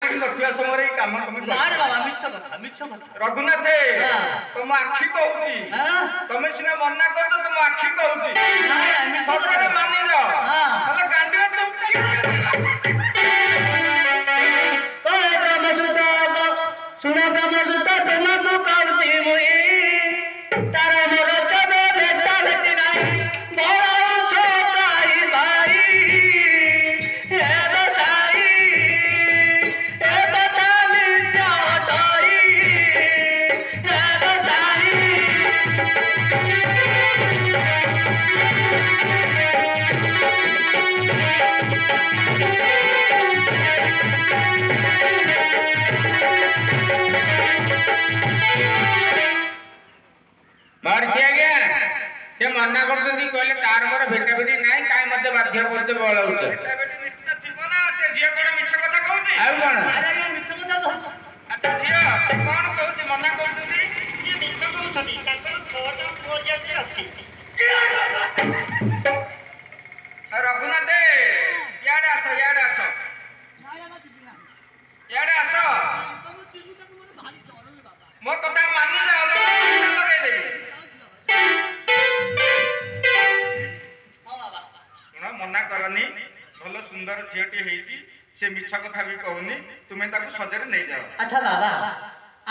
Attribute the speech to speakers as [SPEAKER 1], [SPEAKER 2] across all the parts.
[SPEAKER 1] आखिरी नथिया समय काम तुम रघुनाथ तुम आखि कहूची तुम सीना मना कर तुम आखि कहूची मानि लो गांडी
[SPEAKER 2] सुन ब्रह्मसूत्र तुमको कहूची मुई तार मोर तबे भेटा भेटी नाही बड़ा छोटाई भाई हे बसाई हे बसाई जाटाई हे बसाई
[SPEAKER 1] महर्षि आज्ञा से मना कर कहले तार मोर भेटा भेटी नाई काई मते बाध्य करते बोलाउछ भेटा भेटी निश्चित थिबो ना से झियो कोन मिछ कथा कहउची आउ कोन
[SPEAKER 2] अरे मिछ कथा कहउछ
[SPEAKER 1] अच्छा झियो से कोन कहउची मना करउची
[SPEAKER 2] ये मिछ कहउछनी ताकर छोटा प्रोजेक्ट अछि
[SPEAKER 1] रघुनाथ याडे आसो याडे आसो याडे आसो मो कथा मानि ले लगे देबी मना करनी भल सुंदर झीटी हेची से मिछ कथा भी कहूनी तुमे ताको सजरे नहीं जाओ
[SPEAKER 2] अच्छा बाबा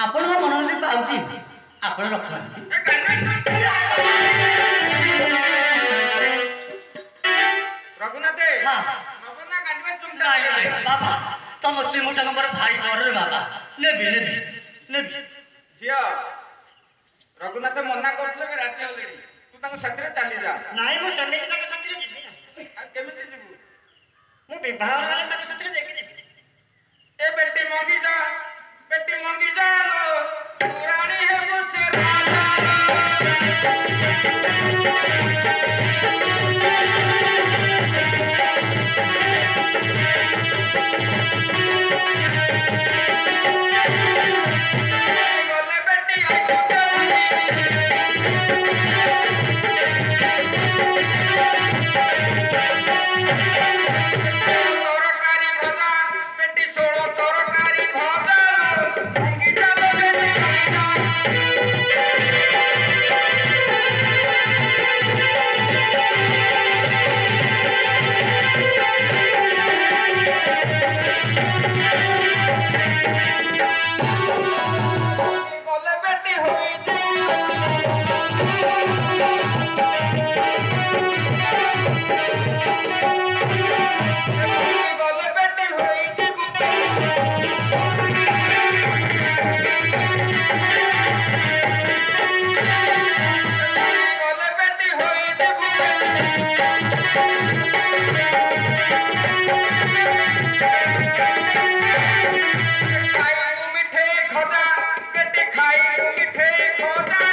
[SPEAKER 2] आपण मन भी पाउची आपण रखन
[SPEAKER 1] रघुनाथ
[SPEAKER 2] हां
[SPEAKER 1] नबना गांडी चुमटा
[SPEAKER 2] नहीं बाबा तुम चिमुटा नंबर भाई कर बाबा नेबी झिया
[SPEAKER 1] रघुनाथ मना करथले के राती होलेनी तू ताको सजरे चली जा
[SPEAKER 2] नहीं मो सन्ने ताको सत्रे जिबी
[SPEAKER 1] केमिति जीवु
[SPEAKER 2] मो विवाह वाले ताको सत्रे देखि जिबी
[SPEAKER 1] ए बेटी मंगी जा लो पुरानी है वो से राजा बोले बेटी आई तरकारी भजा बेटी सोड़ो तरकारी भजा मंगी चलो बेटी बोले बेटी हुई बोले बेटी हुई बोले बेटी हुई खाई मिठे खजा बेटी खाई मिठे खजा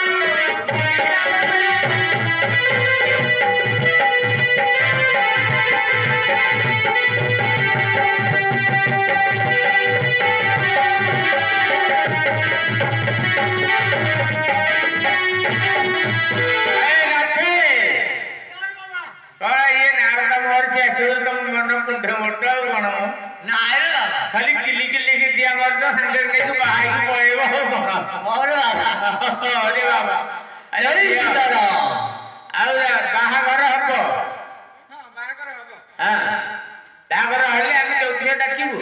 [SPEAKER 1] खाली किली किली की दिया कर दो हंगर के तू बाहर की पड़ेगा
[SPEAKER 2] और बाबा
[SPEAKER 1] अरे बाबा
[SPEAKER 2] जय सीताराम
[SPEAKER 1] आउ बाहागर हबो हां बाहागर हबो हां बाहागर हले हम चौथिया डाकिबु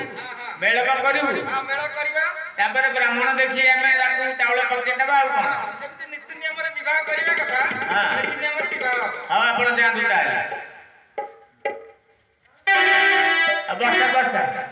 [SPEAKER 1] मेल का करिबु हां मेल करबा तापर ब्राह्मण देखि हमें ताकू चावल पके देबा आ कोन जेति नीति नियम रे विवाह करिबा कथा हां नीति नियम रे विवाह हां आपण जा दुटा अब बस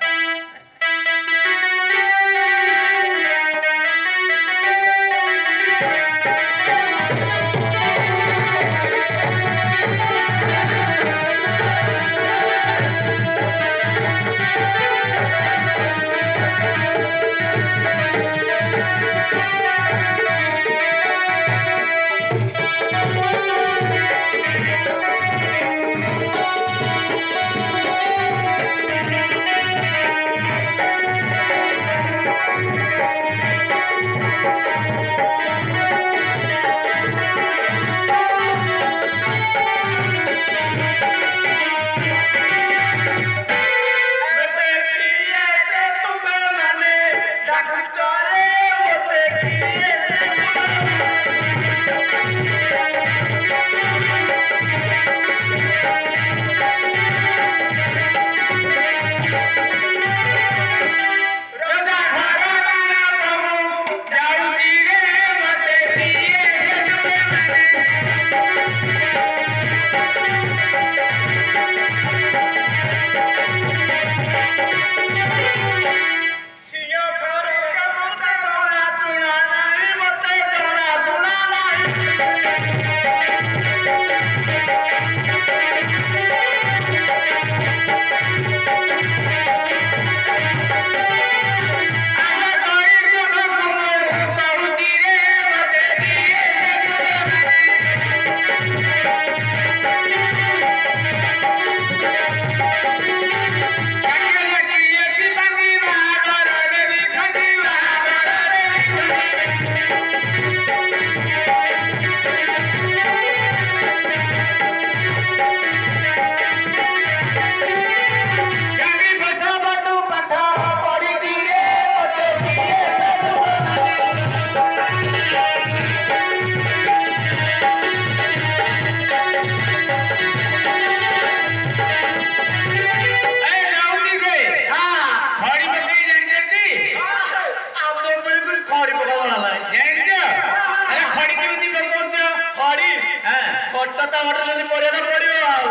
[SPEAKER 2] ବାଟ ଯଦି ପଡ଼ିବା ପଡ଼ିବ ଆଉ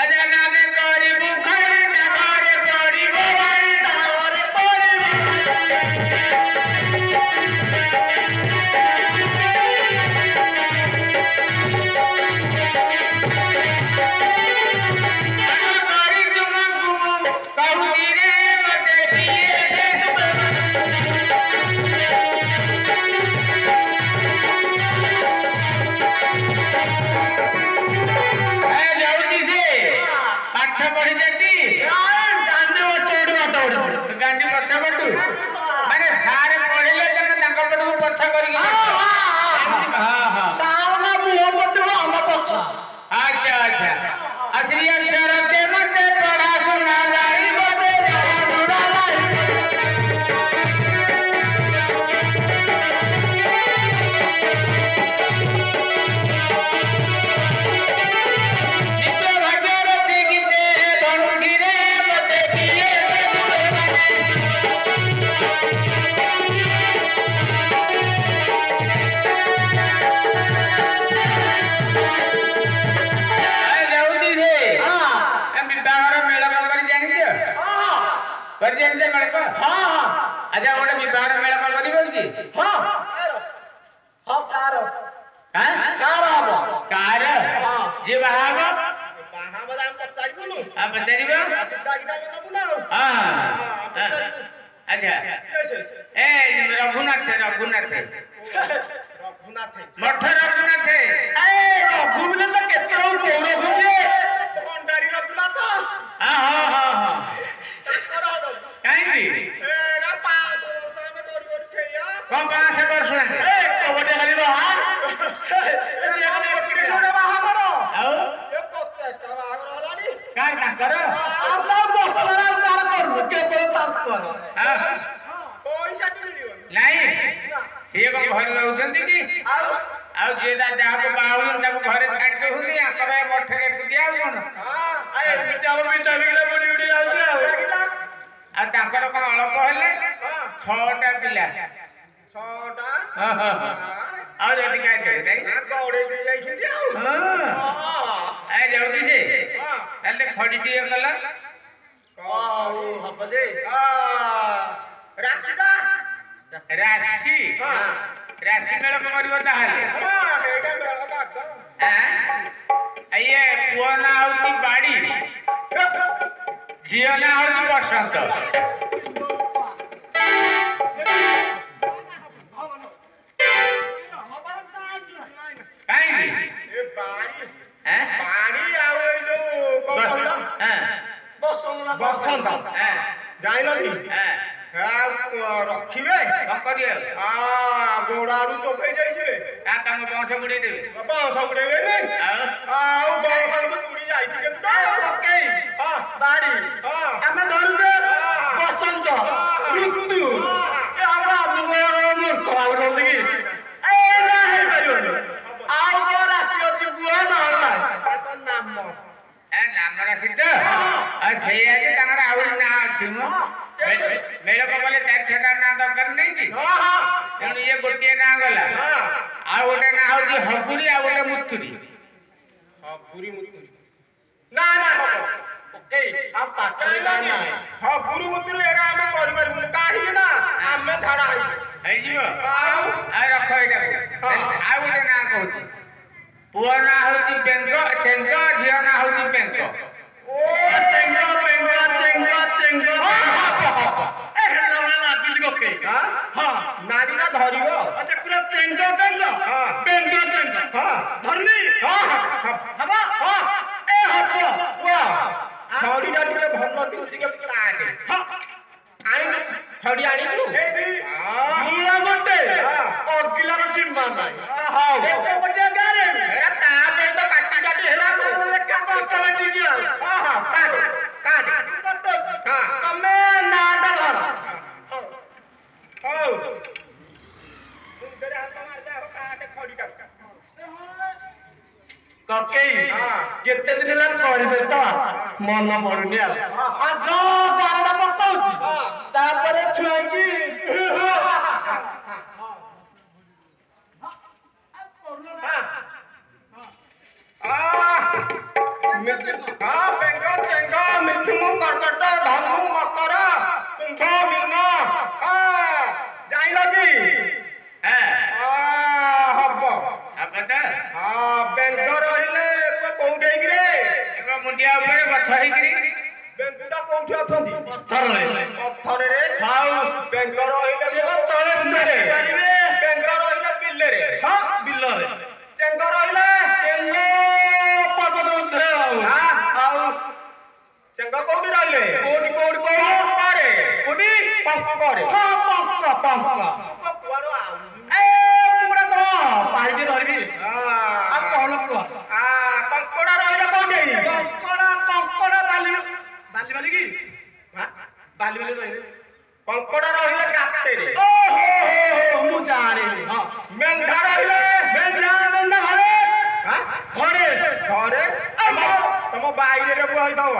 [SPEAKER 1] ଆଚ୍ଛା ଆମେ କରିବୁ ଖାଲି ତାପରେ ପଡ଼ିବ ବାଡ଼ି ତାପରେ କରି ତୁମକୁ କହୁଛି ରେ ମତେ କିଏ ଯାଉଛି ସେ ପାଠ ପଢିଛନ୍ତି ଗାଣ୍ଡି ପଛ ପଟୁ ମାନେ ସାରେ ପଢିଲେ ତମେ ତାଙ୍କ ପଟକୁ ପଛ କରିକି ବସ। ହଁ ହଁ ଆଚ୍ଛା ଆଚ୍ଛା ଶ୍ରୀ ଅକ୍ଷର ତେ ମତେ ପଢା ଶୁଣା ଯାଇ ମତେ ପଢା ଶୁଣା ଯାଇ ନିଜ ଭାଗ୍ୟର ଗୀତେ ଧରୁଛି ରେ ମତେ କିଏ ଯାଉଛି ସେ ବିବାହର ମେଳକ କରି ଜାଣିଛ କରି ଜାଣିଛ ମେଳକ? ଆଚ୍ଛା ଗୋଟେ ବିବାହର ମେଳକ କରିବ କି? କାର ଯିଏ ବାହା ହବ ପଚାରିବ? ଆଚ୍ଛା ଏ ରଘୁନାଥ ରଘୁନାଥ ମଠ ରଘୁନାଥ ହଁ ହଁ ହଁ କାହିଁକି କଣ 500 ବର୍ଷ ଆଉ କାଇଁ ତାଙ୍କର ନାଇଁ ସିଏ କଣ ଘରେ ରହୁଛନ୍ତି କି? ଆଉ ଯିଏ ଯାହାକୁ ବାହା ହଉଛନ୍ତି ତାକୁ ଘରେ ଛାଡି ଦଉଛନ୍ତି ଆଙ୍କର ମଠରେ ଏକୁଟିଆ ଆଉ କଣ? ଆଉ ତାଙ୍କର କଣ ଅଳପ ହେଲେ 6ଟା ପିଲା ଆଉ ଯଦି କାହିଁ ଯାଉଛି ସେ ତାହେଲେ ଖଡି ଟିକେ କଲ ରାଶି ରାଶି ମେଳକ କରିବ ତାହେଲେ ଇଏ ପୁଅ ନା ହଉଛି ବାଡି ଝିଅ ନା ହଉଛି ବସନ୍ତ କାହିଁକି
[SPEAKER 3] ବସନ୍ତ ଜାଣିଲ ରଖିବେ
[SPEAKER 1] କଣ କରିବେ
[SPEAKER 3] ଗୋଡ ଆଳୁ ଚୋପେଇ ଯାଇଥିବେ
[SPEAKER 1] ତମ ବଂଶ ବୁଡେଇ ଦେବେ
[SPEAKER 3] ବଂଶ ବୁଡେଇବେନି ଆଉ ବଂଶ ବୁଡି ଯାଇଛି
[SPEAKER 2] ଆମେ ଧରୁଛେ ବସନ୍ତ ଋତୁ ମୂର୍ଖ ଭାବୁଛନ୍ତି କି ହେଇପାରିବନି ଆଉ କଣ ରାଶି ଅଛି କୁହ ନହେଲେ
[SPEAKER 3] ନାମ
[SPEAKER 1] ନାମ ରାଶି ତ ସେଇଆ ଯେ ତାଙ୍କର ଆହୁରି ନାଁ ଅଛି ମ ମେଳକ କଲେ 4-6ଟା ନାଁ ଦରକାର ନାହିଁ କି? ତେଣୁ ଇଏ ଗୋଟିଏ ନାଁ ଗଲା ଆଉ ଗୋଟେ ନାଁ ହଉଛି ହଗୁରି ଆଉ ଗୋଟେ ମୁତୁରି
[SPEAKER 3] ନା ଗୁରୁ ମୁତୁରି ଏରା ଆମେ କରିପାରିବୁନି କାହିଁକି ନା ଆମେ ଝାଡା
[SPEAKER 1] ହେଇଯିବ ଆଉ ରଖ ଏଇଟାକୁ ଆଉ ଗୋଟେ ନାଁ କହୁଛି ପୁଅ ନାଁ ହଉଛି ବେଙ୍ଗ ଚେଙ୍ଗ ଝିଅ ନାଁ ହଉଛି ବେଙ୍ଗ
[SPEAKER 3] ନାରୀଟା ଧରିବ ଖଡିଟା ଟିକେ ଭଲ ଟିକେ ଆଣିଛୁ ଖଡି ଆଣିଛୁ
[SPEAKER 2] ଅଗିଲାର ସୀମା ନାହିଁ
[SPEAKER 3] ତାପରେ ତ କାଟି କାଟି ହେଲା
[SPEAKER 2] ତମେ ନାଟା ଧର
[SPEAKER 3] ହଉ
[SPEAKER 2] କକେଇ କେତେ ଦିନ ହେଲା କରିବେ ତ ମନ ପଡୁନି ଆଉ ବାରଟା ପକଉଛି ତାପରେ ଛୁଆକି
[SPEAKER 3] ମିନ ଜାଣିଲ କି ହବ ବେଙ୍ଗ ରହିଲେ କୋଉଠି ହେଇକିରେ
[SPEAKER 1] ମୁଣ୍ଡିଆ ଉପରେ ଗଛ ହେଇକିରି
[SPEAKER 3] ବେଙ୍ଗଟା କୋଉଠି ଅଛନ୍ତି ପଥରରେ
[SPEAKER 2] ଆଉ
[SPEAKER 3] ବେଙ୍ଗ ରହିଲେ
[SPEAKER 2] ତଳେ ଉଚ୍ଚାରେ
[SPEAKER 3] ବେଙ୍ଗ ରହିଲେ ବିଲରେ
[SPEAKER 2] ବିଲରେ
[SPEAKER 3] ଚେଙ୍ଗ ରହିଲେ
[SPEAKER 2] ପର୍ବତ ଉପରେ ଆଉ
[SPEAKER 3] ଚେଙ୍ଗ କୋଉଠି ରହିଲେ
[SPEAKER 2] କୋଉଠି କୋଉଠି
[SPEAKER 3] ପଙ୍କରେ
[SPEAKER 2] କୋଉଠି
[SPEAKER 3] ପଙ୍କରେ
[SPEAKER 2] ପଙ୍କ
[SPEAKER 3] କୁଆଡୁ ଆଉ
[SPEAKER 2] ପାଣିଟି ଧରିବି ଆଉ କଣ କୁହ
[SPEAKER 3] କଙ୍କଡା ରହିଲେ କୋଉଠି
[SPEAKER 2] କଙ୍କଡା ବାଲି ବାଲି କି ବାଲି ରହିଲେ
[SPEAKER 3] କଙ୍କଡା ରହିଲେ ଗାତରେ
[SPEAKER 2] ମୁଁ ଜାଣିଲି
[SPEAKER 3] ମେଣ୍ଢା ରହିଲେ
[SPEAKER 2] ମେଣ୍ଢା ଘରେ
[SPEAKER 3] ଘରେ ତମ ବାଇରେ ବୁହାଇଦବ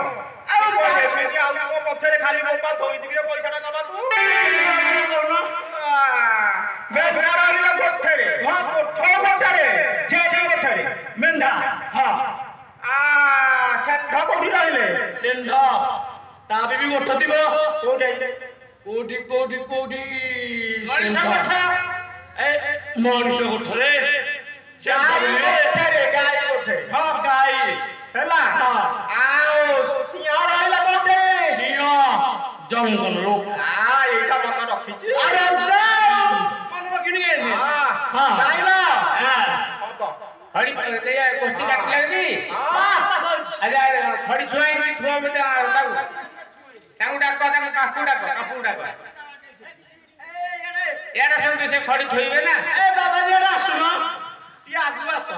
[SPEAKER 3] ଏମିତି ଆଉ ତମ ପଛରେ ଖାଲି ବୋପା ଧୋଇଥିବି ପଇସାଟା ନବାକୁ ମେଣ୍ଢା ରହିଲେ ଗୋଠରେ ଗୋଠରେ ଛେଳି ଗୋଠରେ
[SPEAKER 2] ମେଣ୍ଢା
[SPEAKER 3] ଷେଣ୍ଢ କୋଉଠି ରହିଲେ
[SPEAKER 2] ଷେଣ୍ଢ ତା ବି ଗୋଠ ଥିବ
[SPEAKER 3] କୋଉଠି
[SPEAKER 2] କୋଉଠି ମଣିଷ ଗୋଠରେ
[SPEAKER 3] ଗାଈ ଗୋଠରେ
[SPEAKER 2] ଗାଈ
[SPEAKER 3] ହେଲା ଆଉ ସିଂହ ରହିଲା କୋଉଠି
[SPEAKER 2] ସିଂହ ଜଙ୍ଗଲରୁ
[SPEAKER 3] ଏଇଟା ମନେ ରଖିଛି
[SPEAKER 1] ଖଡ଼ି ଗୋଷ୍ଠୀ ଡାକିଲା ଖଡ଼ି ଛୁଆଇକି ଥୁଅ ବୋଧେ ତାଙ୍କୁ ଡାକ ତାଙ୍କୁ କାକୁ ଡାକ ଏଇଟା ସବୁ ସେ ଖଡ଼ି ଛୁଇଁବେ ନା
[SPEAKER 2] ଆସୁନ ଟିକେ ଆଗକୁ ଆସ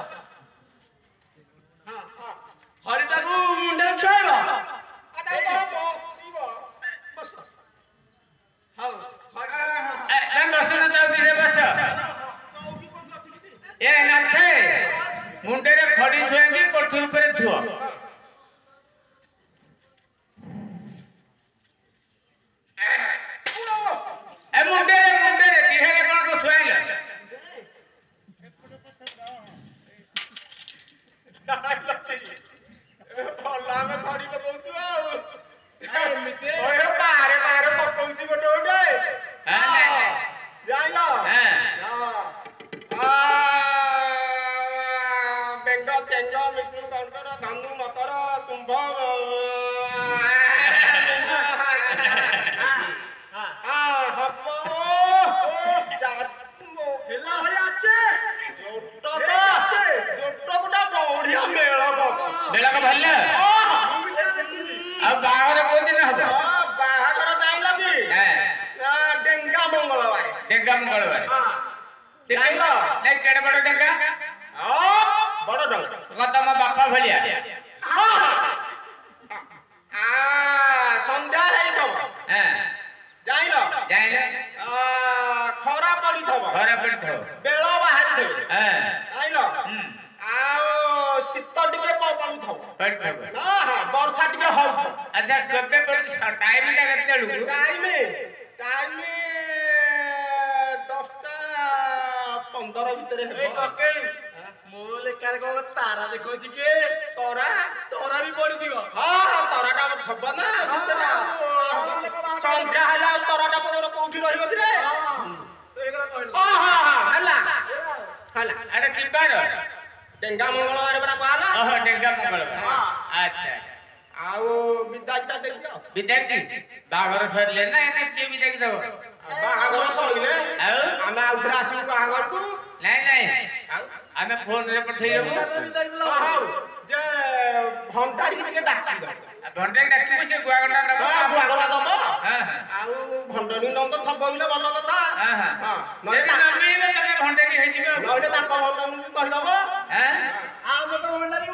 [SPEAKER 2] ହରିଟାକୁ ମୁଣ୍ଡରେ ଛୁଆଇବ
[SPEAKER 1] ବସୁନ ଚୌକିରେ ବସ ଏ ନାଥେ ମୁଣ୍ଡରେ ଖଡ଼ି ଛୁଆଇକି କୋଠି ଉପରେ ଥୁଅ ମୁଣ୍ଡରେ ଦିହରେ କଣ ଛୁଆଇଲ
[SPEAKER 3] ଭଲ ଆମେ ଖଡ଼ି ପକଉଛୁ ଆଉ ବାହାରେ ପକଉଛି ଗୋଟେ ଜାଣିଲ ବେଙ୍ଗ ଚେଙ୍ଗ ମିଷ୍ଣୁ କଣ୍ଟର ଧନୁ ମକର କୁମ୍ଭ
[SPEAKER 1] ବେଳକ ଭଲ ଆଉ ବାହାଘର କୋଉଦିନ ହବ
[SPEAKER 3] ବାହାଘର ଯାଇଲ କି ଡେଙ୍ଗା ମଙ୍ଗଳବାର
[SPEAKER 1] କେଡେ ବଡ ଡେଙ୍ଗା
[SPEAKER 3] ବଡ ଡଙ୍ଗା
[SPEAKER 1] ତମ ବାପା ଭଳିଆ
[SPEAKER 3] ସନ୍ଧ୍ୟା ହେଇଥିବ ଯାଇଲ ଖରା ପଡିଥିବ ବେଳ ବାହାରିଥିବ ଯାଇଲ ଆଉ ଶୀତ ଟିକେ ପଡୁଥିବ ବର୍ଷା ଟିକେ ହଉଥିବ
[SPEAKER 1] ଆଚ୍ଛା କେବେ ପଡୁଛି ଟାଇମ ଟା କେତେବେଳକୁ
[SPEAKER 3] ଟାଇମ 10:15 ଭିତରେ
[SPEAKER 2] ମୋ ଲେଖାରେ କଣ ତାରା ଦେଖଉଛି କି
[SPEAKER 3] ତରା
[SPEAKER 2] ବି ପଡିଥିବ
[SPEAKER 3] ତରାଟା ହବ ନା ସନ୍ଧ୍ୟା ହେଲା ଆଉ ତରାଟା ପର୍ଯ୍ୟନ୍ତ କୋଉଠି ରହିବ କିରେ ହେଲା
[SPEAKER 1] ଆରେ କିବାର
[SPEAKER 3] ଡେଙ୍ଗା ମଙ୍ଗଳବାର ପରା କୁହାହେଲା
[SPEAKER 1] ଡେଙ୍ଗା ମଙ୍ଗଳବାର ଆଚ୍ଛା
[SPEAKER 3] ଆଉ ବିଦାୟଟା ଦେଇଦିଅ
[SPEAKER 1] ବିଦାୟ ବାହାଘର ସରିଲେ ନା କିଏ ବିଦାୟ ଦବ
[SPEAKER 3] ବାହାଘର ସରିଲେ
[SPEAKER 1] ଆଉ
[SPEAKER 3] ଆମେ ଆଉଥରେ ଆସିବୁ ବାହାଘରକୁ
[SPEAKER 1] ନାଇଁ ଆମେ ଫୋନରେ ପଠେଇଦେବୁ
[SPEAKER 3] ହଉ ଯେ ଭଣ୍ଡାରୀ ଟିକେ ଡାକିଦବ
[SPEAKER 1] ଭଣ୍ଡାରୀ ଡାକିବୁ ସେ ଗୁଆଗଣ୍ଡା ଦବ
[SPEAKER 3] ଗୁଆଗଣ୍ଡା ଦବ ଆଉ ଭଣ୍ଡାରୀ ନନ୍ଦ ଥବ ବୋଇଲେ ଭଲ କଥା
[SPEAKER 1] ନହେଲେ ତମେ ଭଣ୍ଡାରୀ ହେଇଯିବ
[SPEAKER 3] ନହେଲେ ତାଙ୍କ ଭଣ୍ଡାରୀ କହିଦବ
[SPEAKER 2] ଆଉ ତ ଭଣ୍ଡାରୀ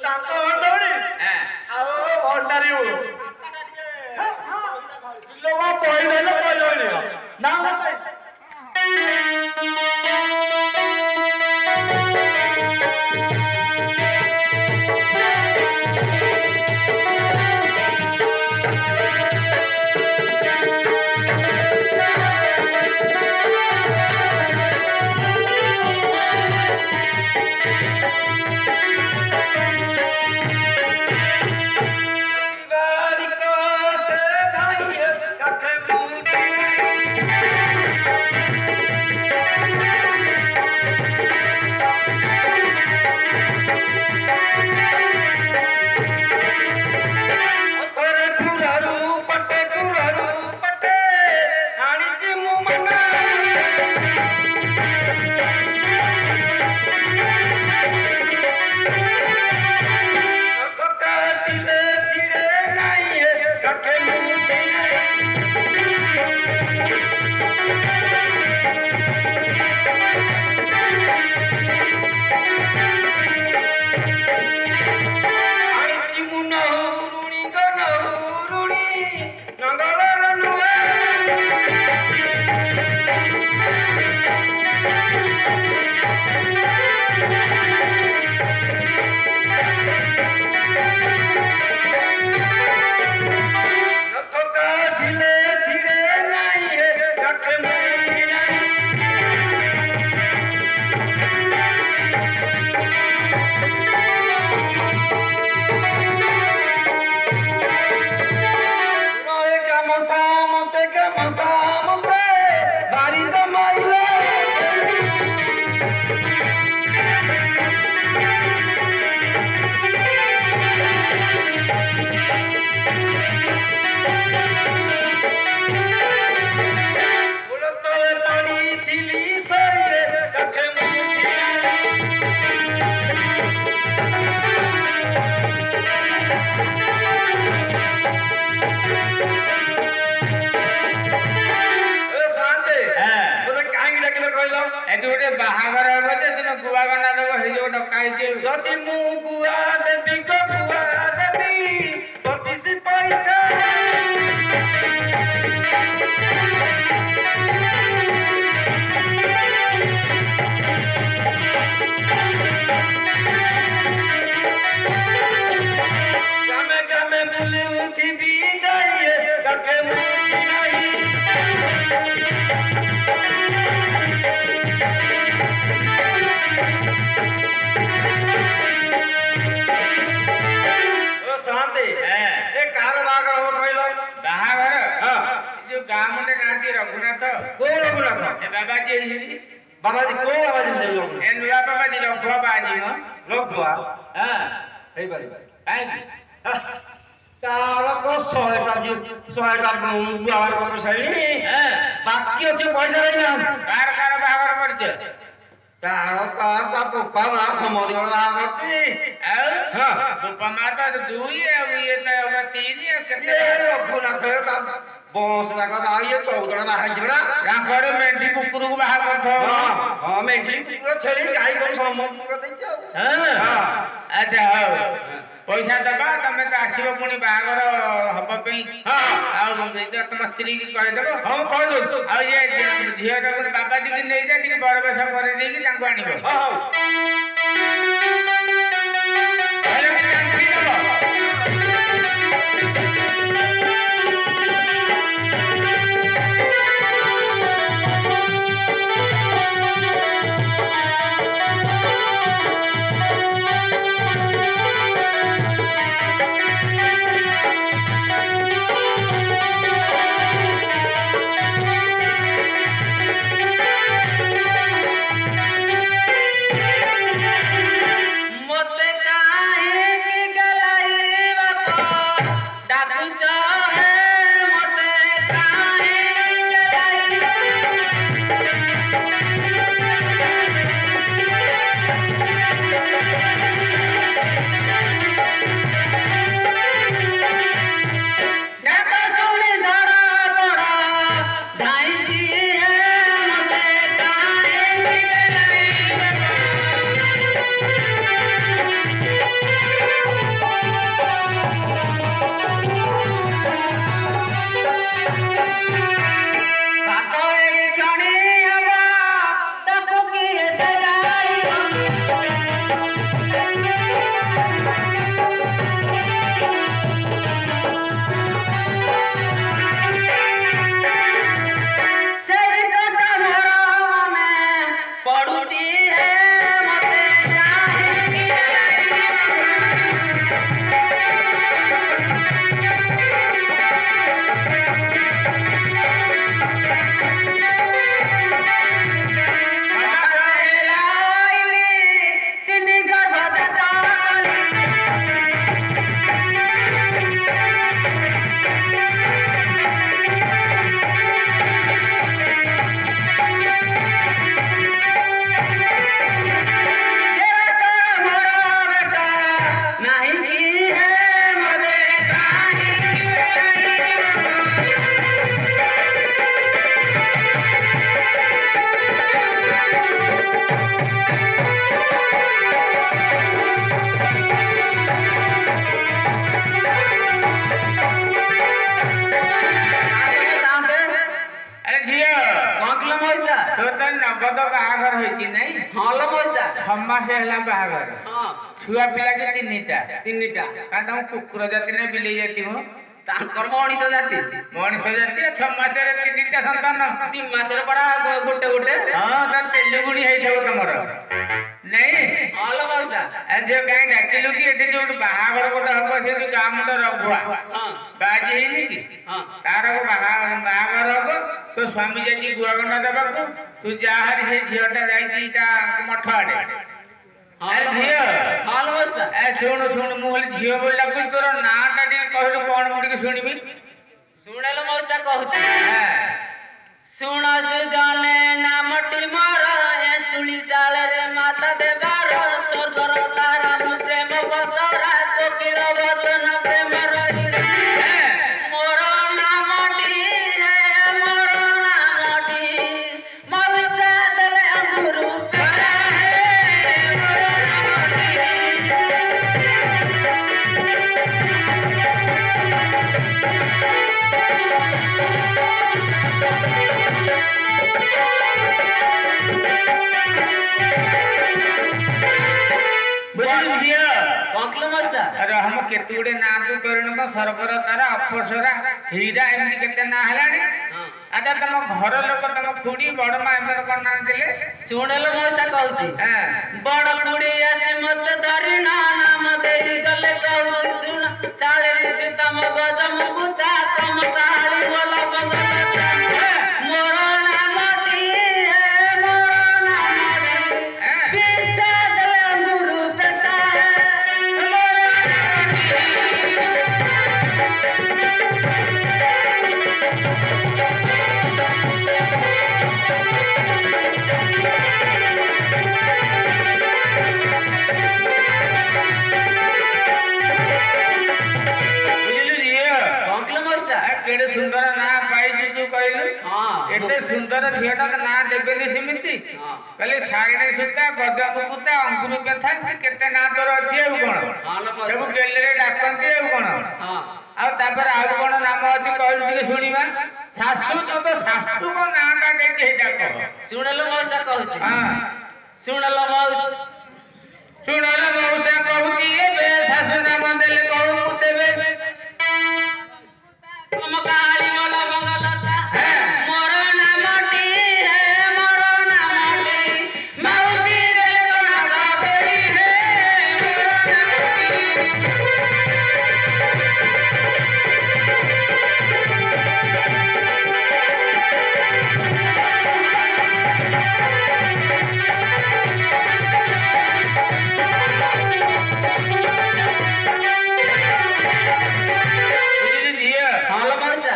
[SPEAKER 2] ତାଙ୍କ ଭଣ୍ଡାରୀ ଆଉ ଭଣ୍ଡାରୀ ନା
[SPEAKER 1] ଏଠି ଗୋଟେ ବାହାଘର ହବ ଯେ ତୁମେ ଗୁଆ ଗଣ୍ଡା ଦବ ହେଇ ଯୋଉ ଡକା ହେଇଛି
[SPEAKER 2] ଯଦି ମୁଁ ଗୁଆ ଦେବି ଗୁଆ ଦେବି 25 ପଇସା ଗାମେ ଗାମେ ବୁଲି ଉଠିବି ଯାଇ କାକେ ମୁଠି ନାହିଁ
[SPEAKER 1] ଗାଁ ମୁଣ୍ଡେ ନାହାନ୍ତି ରଘୁନାଥ
[SPEAKER 2] କୋଉ ରଘୁନାଥ
[SPEAKER 1] ଏ ବାବାଜୀ ହେଇଛନ୍ତି
[SPEAKER 2] ବାବାଜୀ କୋଉ ବାବାଜୀ
[SPEAKER 1] ଏ ନୂଆ ବାବାଜୀ ରଘୁ ବାବାଜୀ ମ
[SPEAKER 2] ରଘୁଆ
[SPEAKER 1] ହଁ
[SPEAKER 2] ହେଇପାରିବ
[SPEAKER 1] କାହିଁକି
[SPEAKER 2] ତାର କଣ 100ଟା ଗୁଆ କରିସାରିଣି ବାକି ଅଛି ପଇସା ନାହିଁ
[SPEAKER 1] କାର ବାହାଘର କରିଛ
[SPEAKER 2] ତାର ତା ବୋପା ମା ସମସ୍ତଙ୍କର ବାହା କରିଛି
[SPEAKER 1] ଆଉ ବୋପା ମା ତ 2 ଆଉ ଇଏ ତ 3 ଆଉ କେତେ
[SPEAKER 2] ରଘୁନାଥ ବଂଶ ଯାକ ଇଏ 14ଟା ବାହା ହେଇଛି ପରା
[SPEAKER 1] ତାଙ୍କର ମେଣ୍ଢି କୁକୁରକୁ ବାହା କରିଥିବ
[SPEAKER 2] ହଁ ମେଣ୍ଢି କୁକୁର ଛେଳି ଗାଈ କରି ସମସ୍ତଙ୍କୁ ଦେଇଛି
[SPEAKER 1] ଆଉ ଆଚ୍ଛା ହଉ ପଇସା ଦବା ତମେ ତ ଆସିବ ପୁଣି ବାହାଘର ହବା ପାଇଁ ଆଉ ତମ ସ୍ତ୍ରୀ କି କହିଦବ
[SPEAKER 2] ହଁ କହିଦଉଛୁ
[SPEAKER 1] ଆଉ ଇଏ ଝିଅଟାକୁ ବାବାଜୀକି ନେଇଯା ଟିକେ ବର ବେଶ କରି ଦେଇକି ତାଙ୍କୁ ଆଣିବ
[SPEAKER 2] ମତେ କାହିଁକି ଗଲାଇ ବାପା
[SPEAKER 1] ନଗଦ ବାହାଘର ହେଇଛି ନାଇଁ?
[SPEAKER 2] ହଁ ଲୋ ମଉସା।
[SPEAKER 1] 6 ମାସ ହେଲା ବାହାଘର।
[SPEAKER 2] ହଁ
[SPEAKER 1] ଛୁଆ ପିଲା କି 3ଟା?
[SPEAKER 2] 3ଟା।
[SPEAKER 1] କାରଣ ତମ କୁକୁର ଜାତି ନା ବିଲେଇ ଜାତି ମୋ?
[SPEAKER 2] ତାଙ୍କର ମଣିଷ ଜାତି।
[SPEAKER 1] ମଣିଷ ଜାତି 6 ମାସରେ 3ଟା ସନ୍ତାନ।
[SPEAKER 2] 3 ମାସରେ ପରା ଗୋଟେ ଗୋଟେ।
[SPEAKER 1] ହଁ ତା ତେଲୁଗୁଣି ହେଇଥିବ ତମର ନାଇଁ?
[SPEAKER 2] ହଁ ଲୋ ମଉସା।
[SPEAKER 1] ଝିଅ କାହିଁ ଡାକିଲୁ କି? ଏଠି ଯୋଉଠି ବାହାଘର ଗୋଟେ ହବ ସେ ଯୋଉ ଗାଁ ମୁଣ୍ଡ ରଘୁଆ
[SPEAKER 2] ହଁ
[SPEAKER 1] ବାଜି ହେଇନି କି?
[SPEAKER 2] ହଁ
[SPEAKER 1] ତାର ବାହାଘର ହବ। ତୋ ସ୍ୱାମୀ ଯାଇଛି ଗୁଆଗଣ୍ଡା ଦେବାକୁ, ତୁ ଯାହାରି ସେଇ ଝିଅଟା ଯାଇଛି ତା ମଠ ଆଡେ। ଝିଅ
[SPEAKER 2] ହଁ ଲୋ ମଉସା।
[SPEAKER 1] ଶୁଣୁ ଶୁଣୁ, ମୁଁ କହିଲି ଝିଅ ବୋଲି ଡାକୁଛି, ତୋର ନାଁ ଟା ଟିକେ କହିଲୁ କଣ ମୁଁ ଟିକେ ଶୁଣିବି।
[SPEAKER 2] ଶୁଣେ ଲୋ ମଉସା କହୁଛି।
[SPEAKER 1] ହଁ।
[SPEAKER 2] ଶୁଣ ସୁଜନେ ନାମଟି ମୋର, ଏ ତୁଳିଶାଳରେ ମାତା ଦେବାର, ସ୍ୱର୍ଗର ତାରା ମୁଁ ପ୍ରେମ ବସରା, କୋକିଳ ବଦନ ପ୍ରେମ ରହିଲା। ମୋର ନାମଟି ମୋର ନାମଟି ମଉସା ଦେଲେ ଅଙ୍ଗୁରୁ ପେଡ଼ା ମୋର
[SPEAKER 1] ବୁଝିଲୁ ଝିଅ?
[SPEAKER 2] କଙ୍କଲ ମଉସା।
[SPEAKER 1] ରହମ କେତେ ଗୁଡେ ନାଁ ତୁ କରିନୁ ତ, ସରବର ତାରା, ଅପସରା, ହୀରା, ଏମିତି କେତେ ନାଁ ହେଲାଣି। ଆଚ୍ଛା ତମ ଘର ଲୋକ, ତମ ଖୁଡି ବଡ ମା ଏମାନେ କଣ ନାଁ ଦେଲେ?
[SPEAKER 2] ଶୁଣେ ଲୋ ମଉସା କହୁଛି। ବଡ କୁଡି ଆସି ମତେ ଧରିଣ ନାମ ଦେଇ ଗଲେ, କହୁଛି ଶୁଣ ଶାଳୀ ସୀତା ମଗଜ ମୁକୁତା, ତମ କାହାଳି ଭଲ ବଙ୍ଗଲତା। ମୋର ନାମଟି ମୋର ନାମଟି ବିଶା ଦେଲେ ଅଙ୍ଗୁରୁ ପେଟା
[SPEAKER 1] ବୁଝିଲୁ ଝିଅ?
[SPEAKER 2] କଙ୍କଲ ମଉସା।
[SPEAKER 1] କେଡେ ସୁନ୍ଦର ନାଁ ପାଇଛୁ ତୁ କହିଲୁ।
[SPEAKER 2] ହଁ
[SPEAKER 1] ଏତେ ସୁନ୍ଦର ଝିଅଟା ନାଁ ଦେବେନି ସେମିତି?
[SPEAKER 2] ହଁ
[SPEAKER 1] କହିଲେ ଶାରଣୀ ସୂତା, ଗଜ ମୁକୁତା, ଅଙ୍ଗୁରୁ ପେଥା, କେତେ ନାଁ ତୋର ଅଛି ଆଉ କଣ?
[SPEAKER 2] ହଁ ଲୋ
[SPEAKER 1] ସବୁ
[SPEAKER 2] ମଉସା।
[SPEAKER 1] ଗେଲେରେ ଡାକନ୍ତି ଆଉ କଣ?
[SPEAKER 2] ହଁ
[SPEAKER 1] ଆଉ ତାପରେ ଆଉ କଣ ନାମ ଅଛି କହିଲୁ ଟିକେ ଶୁଣିବା। ଶାଶୁ, ତୋ ଶାଶୁଙ୍କ ନାଁ ଟା କେମିତି ହେଇଟା କହ।
[SPEAKER 2] ଶୁଣେ ଲୋ ମଉସା କହୁଛି।
[SPEAKER 1] ହଁ
[SPEAKER 2] ଶୁଣେ ଲୋ ମଉସା।
[SPEAKER 1] ଶୁଣଲ ମଉସା କହୁଛି, ଏବେ ଶାଶୁ ନାମ ଦେଲେ କହୁ ମୁଁ ଦେବେ।
[SPEAKER 2] ତମ କାହାଳି ଭଲ ବଙ୍ଗଲତା। ମୋର ନାମଟି ମୋର ନାମଟି ମାଉସୀ ଦେଲେ କଣ କହି
[SPEAKER 1] ବୁଝିଲି ଝିଅ?
[SPEAKER 2] ହଁ ଲୋ ମଉସା।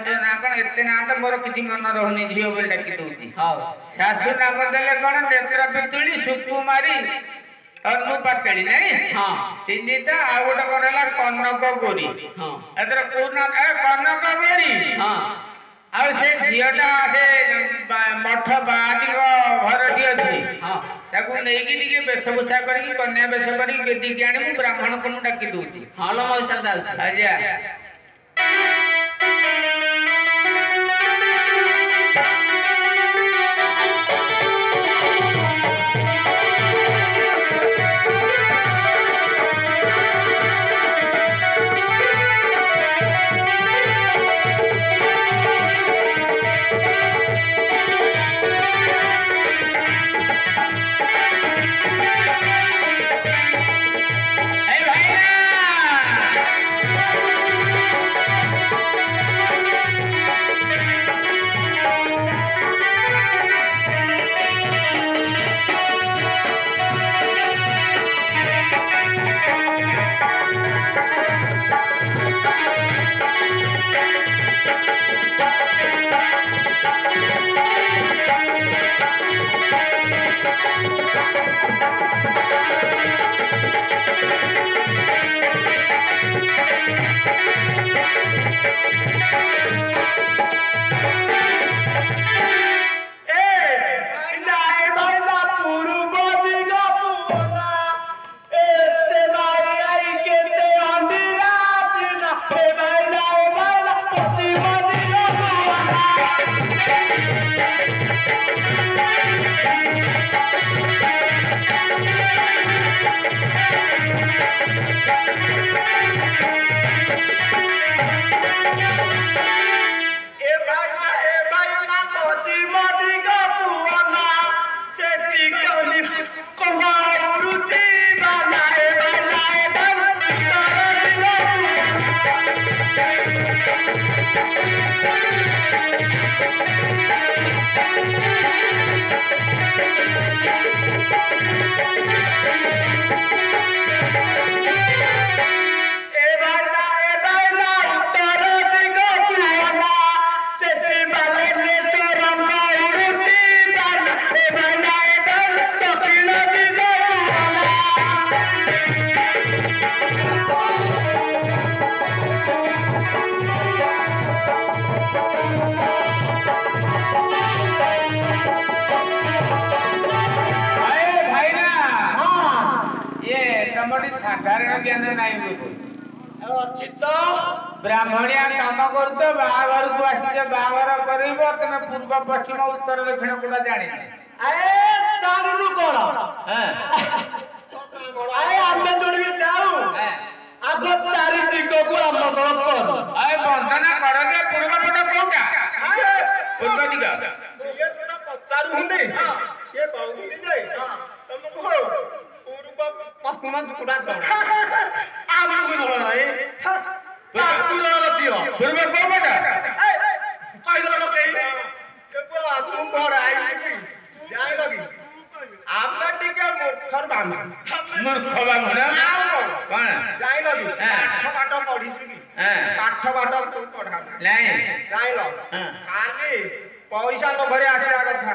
[SPEAKER 1] ତୋ ନାଁ କଣ? ଏତେ ନାଁ ତ ମୋର କିଛି ମନ ରହୁନି, ଝିଅ ବୋଲି ଡାକି ଦଉଛି।
[SPEAKER 2] ହଉ
[SPEAKER 1] ଶାଶୁ ନାମ ଦେଲେ କଣ? ନେତ୍ର ପିତୁଳି, ସୁକୁମାରୀ, ତନୁ ପାତଳି ନାଇଁ?
[SPEAKER 2] ହଁ
[SPEAKER 1] 3ଟା। ଆଉ ଗୋଟେ କଣ ହେଲା? କନକ ଗୋରୀ।
[SPEAKER 2] ହଁ
[SPEAKER 1] ଏଥର କୋଉ ନାଁ? କନକ ଗୋରୀ।
[SPEAKER 2] ହଁ
[SPEAKER 1] ଆଉ ସେ ଝିଅଟା ସେ ମଠ ବାହାରିବ ଘରଟି ଅଛି,
[SPEAKER 2] ହଁ
[SPEAKER 1] ତାକୁ ନେଇକି ଟିକେ ବେଶଭୂଷା କରିକି, କନ୍ୟା ବେଶ କରିକି ବେଦିକି ଆଣିବୁ, ବ୍ରାହ୍ମଣକୁ ମୁଁ ଡାକି ଦଉଛି।
[SPEAKER 2] ହଁ ଲୋ ମଉସା ଯାଉଛି।
[SPEAKER 1] ଆଜ୍ଞା।
[SPEAKER 3] Thank you.
[SPEAKER 1] ସାଧାରଣ ଜ୍ଞାନ ନାହିଁ
[SPEAKER 3] ଅଛି ତ
[SPEAKER 1] ବ୍ରାହ୍ମଣିଆ କାମ କରୁଛ ବାହାଘରକୁ ଆସିଛ ବାହାଘର କରିବ ତମେ ପୂର୍ବ ପଶ୍ଚିମ ଉତ୍ତର ଦକ୍ଷିଣ କୋଉଟା ଜାଣିଛ
[SPEAKER 3] ଜାଣିଲୁ କଣ ଆମେ ଯୋଉଠିକି ଯାଉ ଆଗ ଚାରି ଦିଗକୁ ଆମ ଦଳ କରୁ
[SPEAKER 1] ବନ୍ଦନା କର ଯେ ପୂର୍ବ ପଟ କୋଉଟା ପୂର୍ବ ଦିଗ
[SPEAKER 3] ସିଏ ଯୋଉଟା ପଚାରୁଛନ୍ତି ସିଏ କହୁଛନ୍ତି ଯେ ତମକୁ ପୂର୍ବ ପଶ୍ଚିମ ଯୋଉଟା ଜଣା ଆମକୁ ଜଣା ଦିଅ
[SPEAKER 1] ପୂର୍ବ କୋଉ ପଟ
[SPEAKER 3] କହିଦେଲ ମତେ ତୁ ଘର ଆଇଲି ଜାଣିଲ କି ଆମେ ଟିକେ ମୂର୍ଖର ବାମା
[SPEAKER 1] ମୂର୍ଖ ବାମୁଣ କଣ
[SPEAKER 3] ଜାଣିଲ କି ପାଠ ପାଠ ପଢିଛୁ କି ପାଠ ପାଠ ତୁ ପଢା
[SPEAKER 1] ନାଇଁ
[SPEAKER 3] ଜାଣିଲ ଖାଲି ପଇସା ତ ଘରେ ଆସିବା କଥା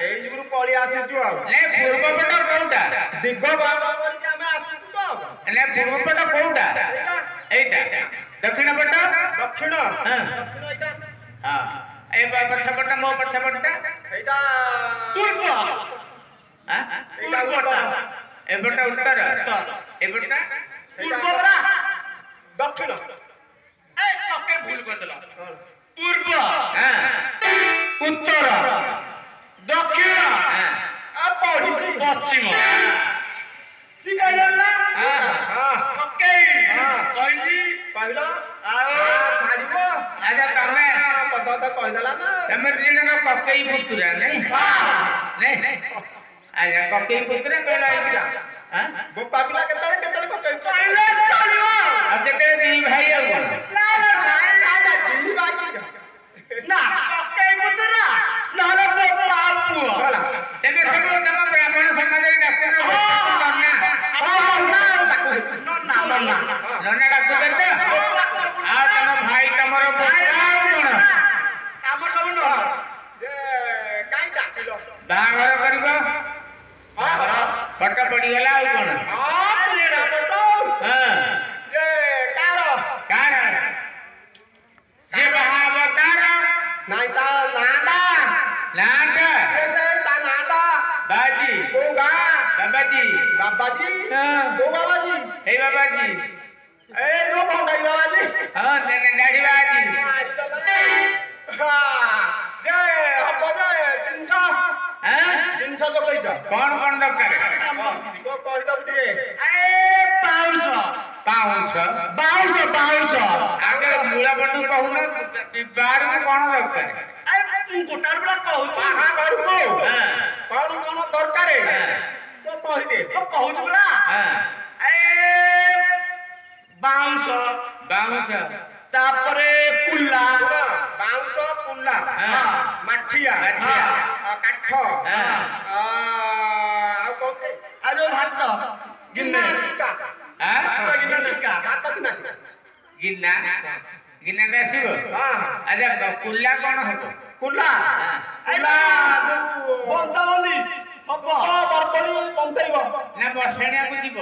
[SPEAKER 3] ଏଇ ଯୁଗରୁ ପଳେଇ ଆସିଛୁ ଆଉ
[SPEAKER 1] ପୂର୍ବ ପଟ କୋଉଟା
[SPEAKER 3] ଦିଗ ବାବା କରିକି ଆମେ ଆସିଛୁ ତ
[SPEAKER 1] ପୂର୍ବ ପଟ କୋଉଟା ଏଇଟା ଦକ୍ଷିଣ ପଟ
[SPEAKER 3] ଦକ୍ଷିଣ ଏଇଟା
[SPEAKER 1] ଏ ପଛପଟ ମୋ ପଛପଟଟା
[SPEAKER 3] ଏଇଟା ପୂର୍ବ ଏଇଟା ଉତ୍ତର
[SPEAKER 1] ଏପଟ ଉତ୍ତର ଏପଟଟା
[SPEAKER 3] ପୂର୍ବ ଦକ୍ଷିଣ ଭୁଲ କରିଦେଲ ପୂର୍ବ ଉତ୍ତର ଦକ୍ଷିଣ ପଶ୍ଚିମ ଠିକ ହେଲା କହିଲ ଛାଡ଼ିବ
[SPEAKER 1] ଆଚ୍ଛା ତମେ
[SPEAKER 3] ପଦ କହିଦେଲା ନା
[SPEAKER 1] ତମେ ଦିଜଣ କକେଇ ପୁତୁରା ନାଇଁ ଆଚ୍ଛା କକେଇ ପୁତୁରା କହିଲ
[SPEAKER 3] ଗୋପା ପିଲା କେତେବେଳେ କେତେବେଳେ କକେଇ
[SPEAKER 1] କହିଲେ ଚଳିବ ଆଉ କେତେବେଳେ ଦି ଭାଇ ଆଉ କଣ
[SPEAKER 3] ନା କକେଇ ପୁତୁରା ନହେଲେ ଗୋପା ପୁଅ
[SPEAKER 1] ତେବେ ସବୁ ତମ ବ୍ରାହ୍ମଣ ସମାଜରେ ଡାକ୍ତର ନନା ଡାକୁଛ ତ ଆଉ ତମ ଭାଇ ତମର କଣ
[SPEAKER 3] ଆମର ସବୁ ନୁହଁ ଯେ କାଇଁ ଡାକିଲ
[SPEAKER 1] ବାହାଘର କରିବ ପଟ ପଡିଗଲା ଆଉ କଣ
[SPEAKER 3] ଯେ କାର
[SPEAKER 1] ଯେ ବାହା ହବ ତାର
[SPEAKER 3] ନାଇଁ ତା ନାଁଟା
[SPEAKER 1] ନାଁଟା
[SPEAKER 3] ତା ନାଁଟା
[SPEAKER 1] ବାବାଜୀ
[SPEAKER 3] କୋଉ ଗାଁ
[SPEAKER 1] ବାବାଜୀ
[SPEAKER 3] ବାବାଜୀ କୋଉ ବାବାଜୀ
[SPEAKER 1] ଏଇ ବାବାଜୀ
[SPEAKER 3] এই নো কোনটাই বাবাজি
[SPEAKER 1] হ্যাঁ দাড়ি বাবাজী
[SPEAKER 3] যে হব যে 300
[SPEAKER 1] হ্যাঁ
[SPEAKER 3] 300 জকইছ
[SPEAKER 1] কোন কোন দরকার
[SPEAKER 3] তো কই দব দিয়ে এ
[SPEAKER 1] 500
[SPEAKER 3] আগে
[SPEAKER 1] মূলা বন্ধু কহুন বিবার কোন দরকার
[SPEAKER 3] তু গোটার বড় কহু বাহা ঘরকু কোন কোন দরকার তো কই দে তো কহুছ বড়া
[SPEAKER 1] বাউঁশ
[SPEAKER 3] তারপরে কুল্লা বাউঁশ কুল্লা মাঠিয়া কাঠ ଆଉ କହୁଛି ଆଉ ଯୋଉ ଭାତ ଗିନା ଶିକା ଗିନା ଶିକା ଭାତ ଗିନା ଶିକା
[SPEAKER 1] ଗିନାଟା ଆସିବ ଆଚ୍ଛା କୁଲା କଣ ହବ
[SPEAKER 3] କୁଲା କୁଲା ଯୋଉ ବନ୍ଦାବଲି ହବ ବନ୍ଦେଇବ
[SPEAKER 1] ନା ବସାଣିଆକୁ ଯିବ